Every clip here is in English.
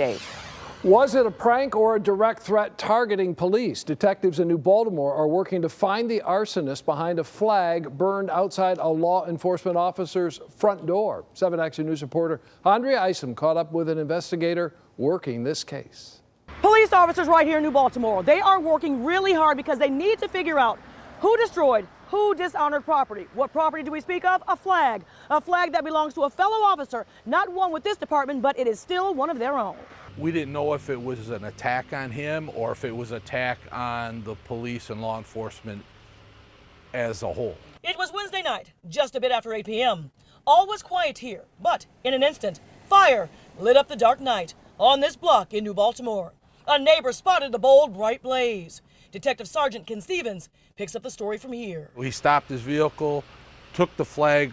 Dave. Was it a prank or a direct threat targeting police? Detectives in New Baltimore are working to find the arsonist behind a flag burned outside a law enforcement officer's front door. 7 Action News reporter Andrea Isom caught up with an investigator working this case. Police officers right here in New Baltimore, they are working really hard because they need to figure out who destroyed, who dishonored property. What property do we speak of? A flag that belongs to a fellow officer, not one with this department, but it is still one of their own. We didn't know if it was an attack on him or if it was an attack on the police and law enforcement as a whole. It was Wednesday night, just a bit after 8 p.m. All was quiet here, but in an instant, fire lit up the dark night on this block in New Baltimore. A neighbor spotted the bold, bright blaze. Detective Sergeant Ken Stevens picks up the story from here. He stopped his vehicle, took the flag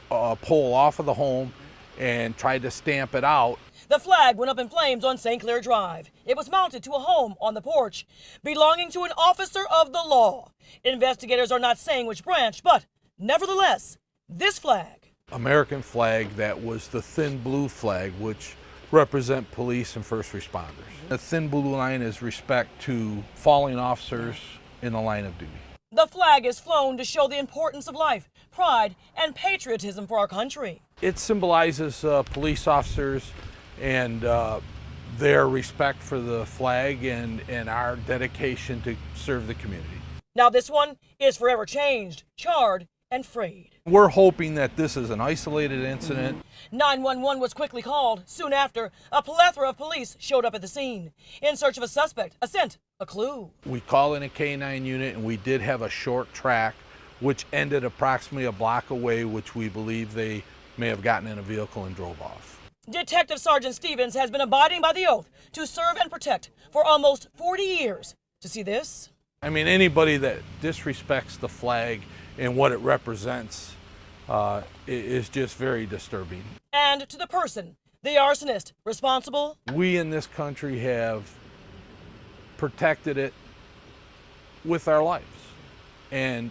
pole off of the home, and tried to stamp it out. The flag went up in flames on St. Clair Drive. It was mounted to a home on the porch, belonging to an officer of the law. Investigators are not saying which branch, but nevertheless, this flag. American flag that was the thin blue flag, which represent police and first responders. The thin blue line is respect to fallen officers in the line of duty. The flag is flown to show the importance of life, pride, and patriotism for our country. It symbolizes police officers and their respect for the flag and our dedication to serve the community. Now this one is forever changed, charred, and frayed. We're hoping that this is an isolated incident. 911 was quickly called. Soon after, a plethora of police showed up at the scene in search of a suspect, a scent, a clue. We call in a K9 unit, and we did have a short track which ended approximately a block away, which we believe they may have gotten in a vehicle and drove off. Detective Sergeant Stevens has been abiding by the oath to serve and protect for almost 40 years. To see this? I mean, anybody that disrespects the flag and what it represents is just very disturbing. And to the person, the arsonist, responsible? We in this country have protected it with our lives and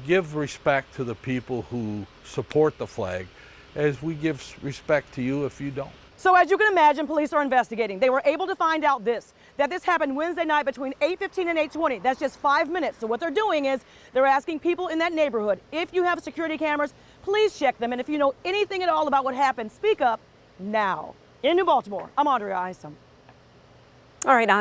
give respect to the people who support the flag as we give respect to you if you don't. So as you can imagine, police are investigating. They were able to find out that this happened Wednesday night between 8:15 and 8:20. That's just 5 minutes. So what they're doing is they're asking people in that neighborhood, if you have security cameras, please check them. And if you know anything at all about what happened, speak up now. In New Baltimore, I'm Andrea Isom. All right.